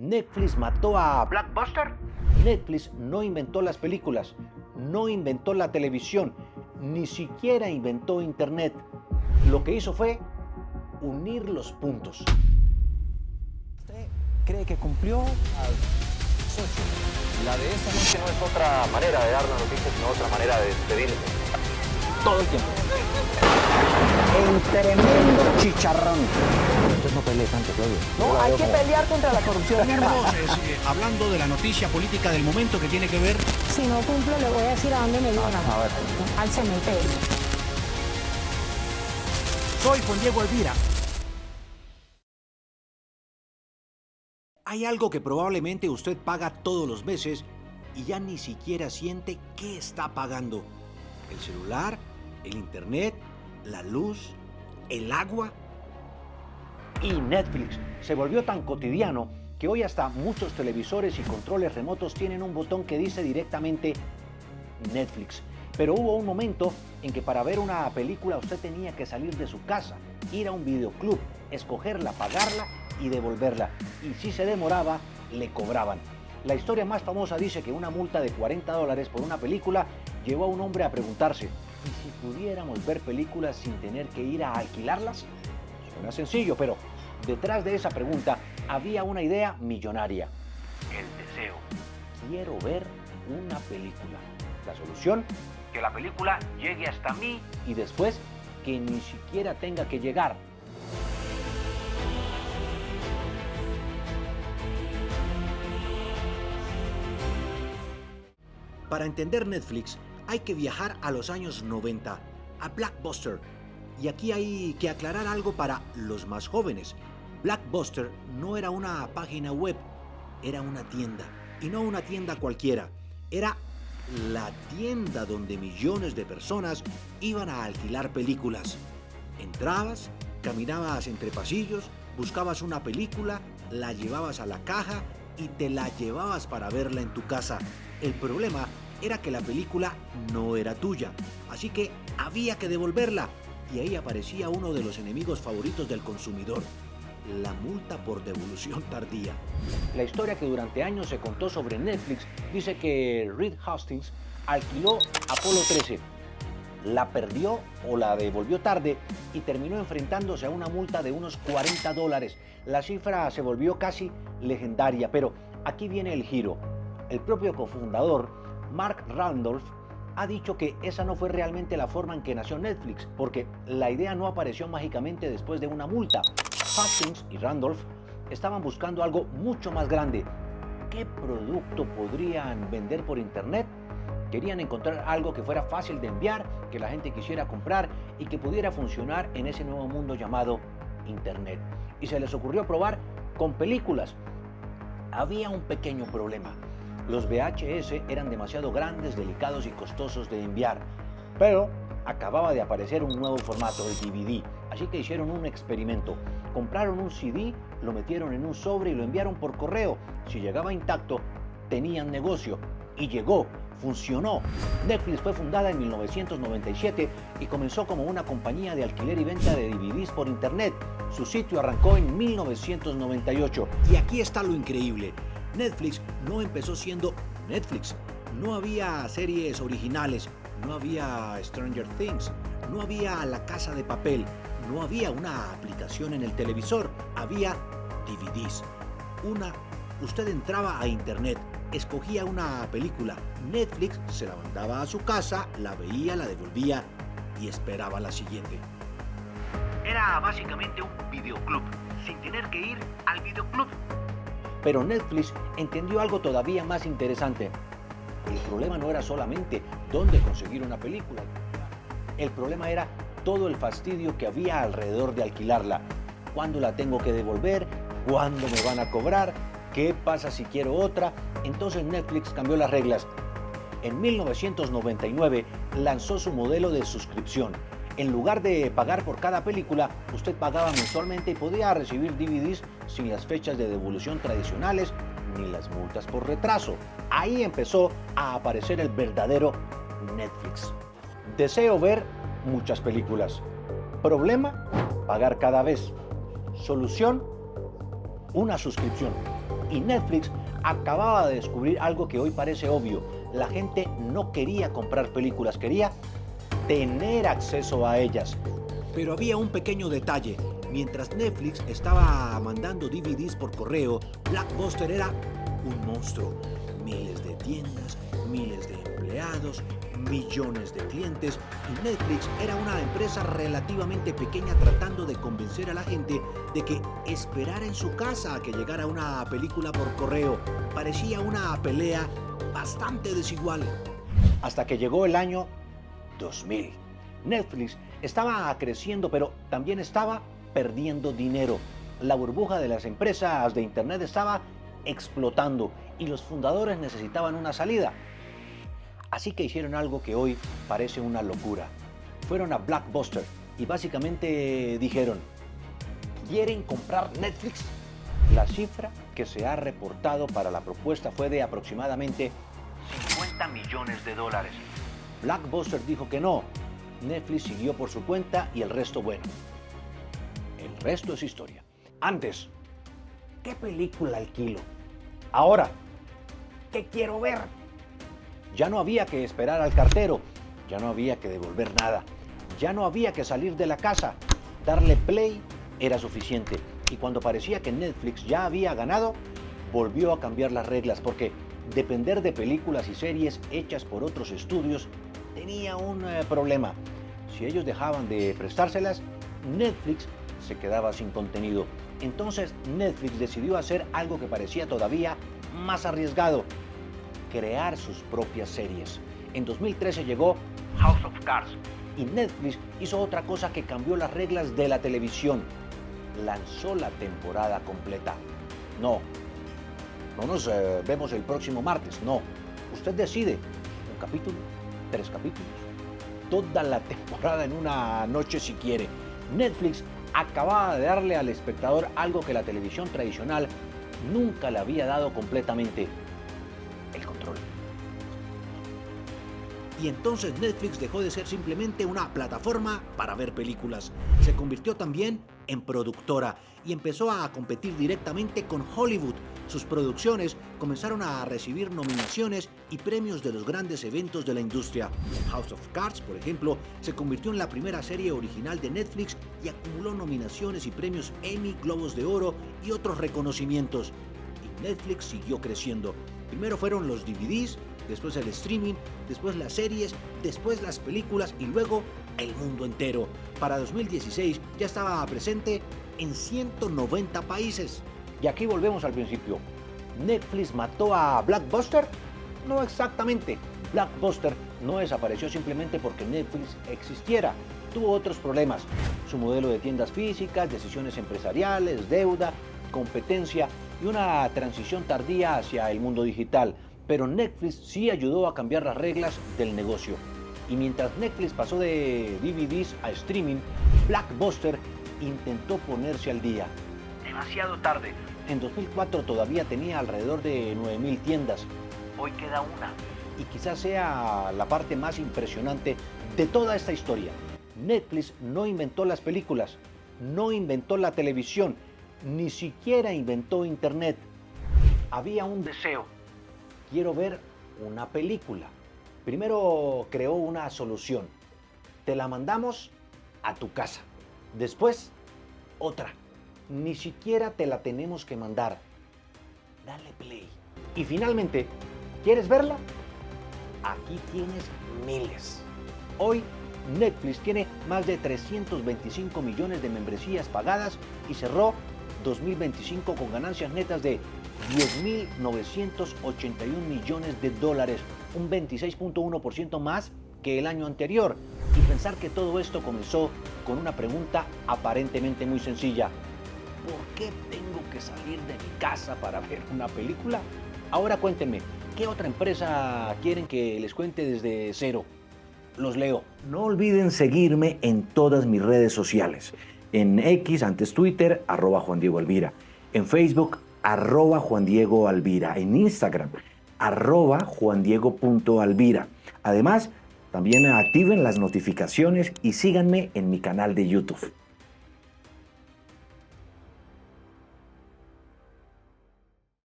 ¿Netflix mató a Blockbuster? Netflix no inventó las películas, no inventó la televisión, ni siquiera inventó Internet. Lo que hizo fue unir los puntos. ¿Usted cree que cumplió al socio? La de esta noche no es otra manera de dar la noticia, sino otra manera de despedirse. Todo el tiempo. En tremendo chicharrón. Entonces no pelee tanto, Claudio. No, hay que pelear contra la corrupción. Tener voces, hablando de la noticia política del momento que tiene que ver. Si no cumplo, le voy a decir a dónde me llevan. Al cementerio. Soy Juan Diego Elvira. Hay algo que probablemente usted paga todos los meses y ya ni siquiera siente qué está pagando. El celular, el internet, la luz, el agua. Y Netflix se volvió tan cotidiano que hoy hasta muchos televisores y controles remotos tienen un botón que dice directamente Netflix. Pero hubo un momento en que para ver una película usted tenía que salir de su casa, ir a un videoclub, escogerla, pagarla y devolverla. Y si se demoraba, le cobraban. La historia más famosa dice que una multa de $40 por una película llevó a un hombre a preguntarse: ¿y si pudiéramos ver películas sin tener que ir a alquilarlas? Suena sencillo, pero detrás de esa pregunta había una idea millonaria: el deseo. Quiero ver una película. La solución: que la película llegue hasta mí y después que ni siquiera tenga que llegar. Para entender Netflix hay que viajar a los años 90, a Blockbuster. Y aquí hay que aclarar algo para los más jóvenes. Blockbuster no era una página web, era una tienda. Y no una tienda cualquiera, era la tienda donde millones de personas iban a alquilar películas. Entrabas, caminabas entre pasillos, buscabas una película, la llevabas a la caja y te la llevabas para verla en tu casa. El problema era que la película no era tuya, así que había que devolverla. Y ahí aparecía uno de los enemigos favoritos del consumidor: la multa por devolución tardía. La historia que durante años se contó sobre Netflix dice que Reed Hastings alquiló Apolo 13, la perdió o la devolvió tarde y terminó enfrentándose a una multa de unos $40. La cifra se volvió casi legendaria, pero aquí viene el giro. El propio cofundador, Mark Randolph, ha dicho que esa no fue realmente la forma en que nació Netflix, porque la idea no apareció mágicamente después de una multa. Hastings y Randolph estaban buscando algo mucho más grande. ¿Qué producto podrían vender por internet? Querían encontrar algo que fuera fácil de enviar, que la gente quisiera comprar y que pudiera funcionar en ese nuevo mundo llamado internet. Y se les ocurrió probar con películas. Había un pequeño problema. Los VHS eran demasiado grandes, delicados y costosos de enviar. Pero acababa de aparecer un nuevo formato, el DVD. Así que hicieron un experimento. Compraron un CD, lo metieron en un sobre y lo enviaron por correo. Si llegaba intacto, tenían negocio. Y llegó, funcionó. Netflix fue fundada en 1997 y comenzó como una compañía de alquiler y venta de DVDs por internet. Su sitio arrancó en 1998. Y aquí está lo increíble. Netflix no empezó siendo Netflix. No había series originales, no había Stranger Things, no había La Casa de Papel, no había una aplicación en el televisor, había DVDs. Usted entraba a internet, escogía una película, Netflix se la mandaba a su casa, la veía, la devolvía y esperaba la siguiente. Era básicamente un videoclub, sin tener que ir al videoclub. Pero Netflix entendió algo todavía más interesante. El problema no era solamente dónde conseguir una película. El problema era todo el fastidio que había alrededor de alquilarla. ¿Cuándo la tengo que devolver? ¿Cuándo me van a cobrar? ¿Qué pasa si quiero otra? Entonces Netflix cambió las reglas. En 1999 lanzó su modelo de suscripción. En lugar de pagar por cada película, usted pagaba mensualmente y podía recibir DVDs sin las fechas de devolución tradicionales ni las multas por retraso. Ahí empezó a aparecer el verdadero Netflix. Deseo ver muchas películas. Problema: pagar cada vez. Solución: una suscripción. Y Netflix acababa de descubrir algo que hoy parece obvio. La gente no quería comprar películas, quería tener acceso a ellas. Pero había un pequeño detalle. Mientras Netflix estaba mandando DVDs por correo, Blockbuster era un monstruo. Miles de tiendas, miles de empleados, millones de clientes, y Netflix era una empresa relativamente pequeña tratando de convencer a la gente de que esperara en su casa a que llegara una película por correo. Parecía una pelea bastante desigual. Hasta que llegó el año 2000. Netflix estaba creciendo, pero también estaba perdiendo dinero. La burbuja de las empresas de Internet estaba explotando y los fundadores necesitaban una salida. Así que hicieron algo que hoy parece una locura. Fueron a Blockbuster y básicamente dijeron: ¿quieren comprar Netflix? La cifra que se ha reportado para la propuesta fue de aproximadamente $50 millones. Blockbuster dijo que no. Netflix siguió por su cuenta y el resto, bueno, el resto es historia. Antes, ¿qué película alquilo? Ahora, ¿qué quiero ver? Ya no había que esperar al cartero, ya no había que devolver nada, ya no había que salir de la casa. Darle play era suficiente. Y cuando parecía que Netflix ya había ganado, volvió a cambiar las reglas, porque depender de películas y series hechas por otros estudios tenía un problema. Si ellos dejaban de prestárselas, Netflix se quedaba sin contenido. Entonces Netflix decidió hacer algo que parecía todavía más arriesgado: crear sus propias series. En 2013 llegó House of Cards y Netflix hizo otra cosa que cambió las reglas de la televisión. Lanzó la temporada completa. No nos vemos el próximo martes, no. Usted decide, un capítulo, 3 capítulos, toda la temporada en una noche si quiere. Netflix acababa de darle al espectador algo que la televisión tradicional nunca le había dado completamente: el control. Y entonces Netflix dejó de ser simplemente una plataforma para ver películas. Se convirtió también en productora y empezó a competir directamente con Hollywood. Sus producciones comenzaron a recibir nominaciones y premios de los grandes eventos de la industria. House of Cards, por ejemplo, se convirtió en la primera serie original de Netflix y acumuló nominaciones y premios Emmy, Globos de Oro y otros reconocimientos. Y Netflix siguió creciendo. Primero fueron los DVDs, después el streaming, después las series, después las películas y luego el mundo entero. Para 2016 ya estaba presente en 190 países. Y aquí volvemos al principio. ¿Netflix mató a Blockbuster? No exactamente. Blockbuster no desapareció simplemente porque Netflix existiera. Tuvo otros problemas: su modelo de tiendas físicas, decisiones empresariales, deuda, competencia y una transición tardía hacia el mundo digital. Pero Netflix sí ayudó a cambiar las reglas del negocio. Y mientras Netflix pasó de DVDs a streaming, Blockbuster intentó ponerse al día. Demasiado tarde. En 2004 todavía tenía alrededor de 9,000 tiendas. Hoy queda una. Y quizás sea la parte más impresionante de toda esta historia. Netflix no inventó las películas, no inventó la televisión, ni siquiera inventó Internet. Había un deseo: quiero ver una película. Primero creó una solución: te la mandamos a tu casa. Después, otra: ni siquiera te la tenemos que mandar. Dale play. Y finalmente, ¿quieres verla? Aquí tienes miles. Hoy, Netflix tiene más de 325 millones de membresías pagadas y cerró 2025 con ganancias netas de $10,981 millones, un 26.1% más que el año anterior. Y pensar que todo esto comenzó con una pregunta aparentemente muy sencilla: ¿por qué tengo que salir de mi casa para ver una película? Ahora cuéntenme, ¿qué otra empresa quieren que les cuente desde cero? Los leo. No olviden seguirme en todas mis redes sociales. En X, antes Twitter, @Juan Diego Alvira. En Facebook, @Juan Diego Alvira. En Instagram, @juandiego.alvira. Además, también activen las notificaciones y síganme en mi canal de YouTube.